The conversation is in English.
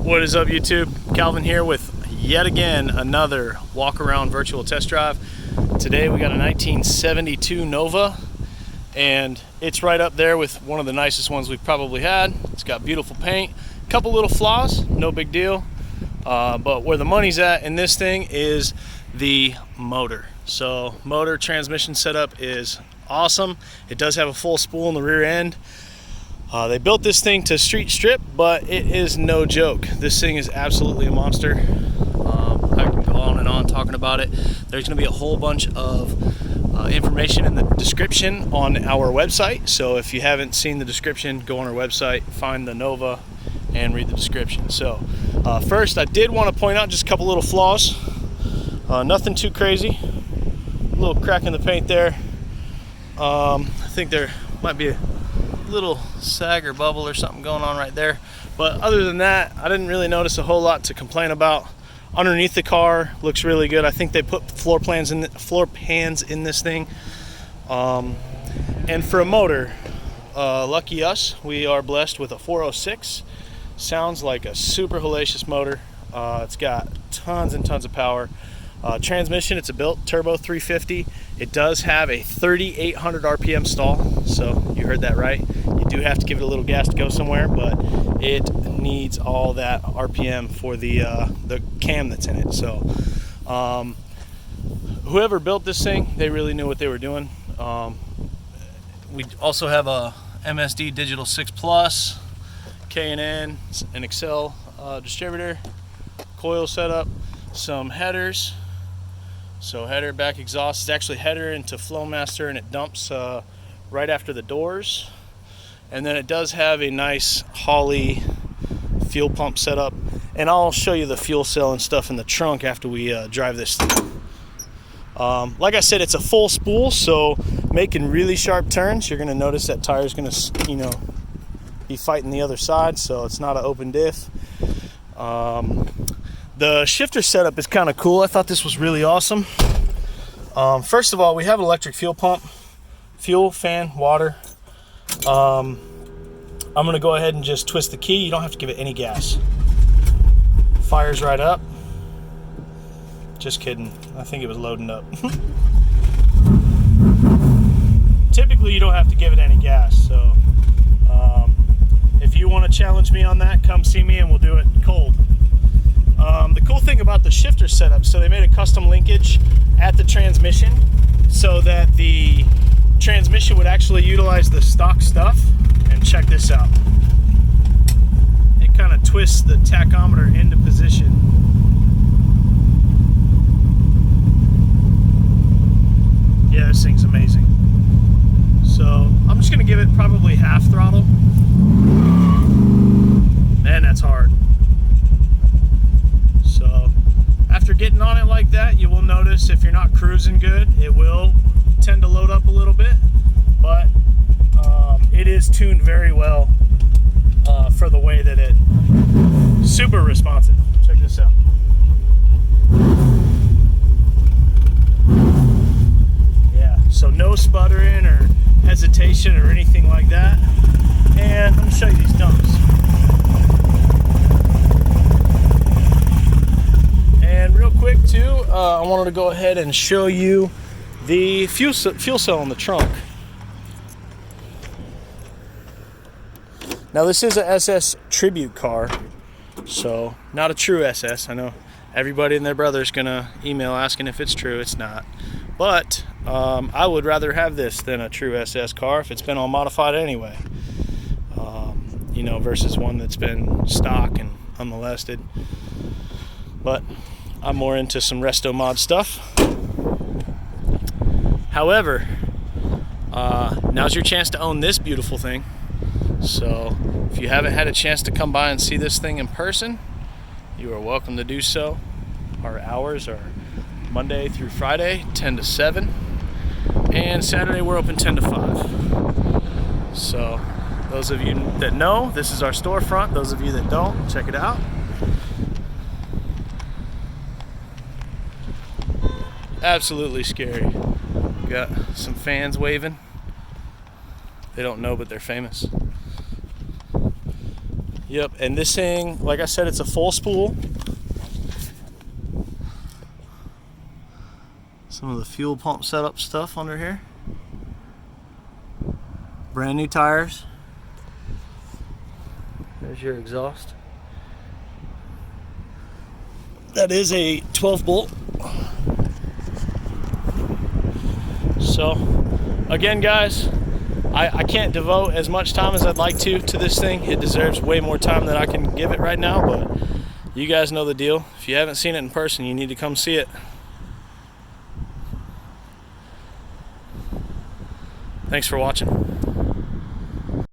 What is up, YouTube? Calvin here with yet again another walk around virtual test drive. Today we got a 1972 Nova, and it's right up there with one of the nicest ones we've probably had. It's got beautiful paint, a couple little flaws, no big deal. But where the money's at in this thing is the motor. So motor transmission setup is awesome. It does have a full spool in the rear end. They built this thing to street strip, but it is no joke. This thing is absolutely a monster. I can go on and on talking about it. There's going to be a whole bunch of information in the description on our website. So if you haven't seen the description, go on our website, find the Nova, and read the description. So first, I did want to point out just a couple little flaws. Nothing too crazy. A little crack in the paint there. I think there might be a little sag or bubble or something going on right there, but other than that, I didn't really notice a whole lot to complain about. Underneath the car looks really good. I think they put floor pans in this thing. And for a motor, lucky us, we are blessed with a 406. Sounds like a super hellacious motor. It's got tons and tons of power. Transmission, it's a built turbo 350. It does have a 3,800 RPM stall, so you heard that right. You do have to give it a little gas to go somewhere, but it needs all that RPM for the cam that's in it. So whoever built this thing, they really knew what they were doing. We also have a MSD Digital 6 Plus, K&N, an Excel distributor, coil setup, some headers. So header, back exhaust. It's actually header into Flowmaster, and it dumps right after the doors. And then it does have a nice Holley fuel pump setup. And I'll show you the fuel cell and stuff in the trunk after we drive this thing. Like I said, it's a full spool, so making really sharp turns, you're going to notice that tire's going to, be fighting the other side, so it's not an open diff. The shifter setup is kind of cool. I thought this was really awesome. First of all, we have an electric fuel pump, fuel, fan, water. I'm going to go ahead and just twist the key. You don't have to give it any gas. Fires right up. Just kidding. I think it was loading up. Typically, you don't have to give it any gas. So if you want to challenge me on that, come see me and we'll do it cold. The cool thing about the shifter setup, so they made a custom linkage at the transmission so that the transmission would actually utilize the stock stuff. And check this out. It kind of twists the tachometer into position. Yeah, this thing's amazing. So I'm just going to give it probably half throttle. Man, that's hard. So after getting on it like that, you will notice if you're not cruising good, it will tend to load up a little bit, but it is tuned very well for the way that it super responsive. Check this out. Yeah, so no sputtering or hesitation or anything like that. And let me show you these dumps. And real quick too, I wanted to go ahead and show you the fuel cell in the trunk. Now this is a SS tribute car, so not a true SS. I know everybody and their brother's gonna email asking if it's true. It's not, but I would rather have this than a true SS car if it's been all modified anyway. Versus one that's been stock and unmolested. But I'm more into some resto mod stuff. However, now's your chance to own this beautiful thing. So if you haven't had a chance to come by and see this thing in person, you are welcome to do so. Our hours are Monday through Friday, 10 to 7. And Saturday we're open 10 to 5. So those of you that know, this is our storefront. Those of you that don't, check it out. Absolutely scary. Got some fans waving. They don't know, but they're famous. Yep, and this thing, like I said, it's a full spool. Some of the fuel pump setup stuff under here. Brand new tires. There's your exhaust. That is a 12 bolt. So again, guys, I can't devote as much time as I'd like to this thing. It deserves way more time than I can give it right now, but you guys know the deal. If you haven't seen it in person, you need to come see it. Thanks for watching.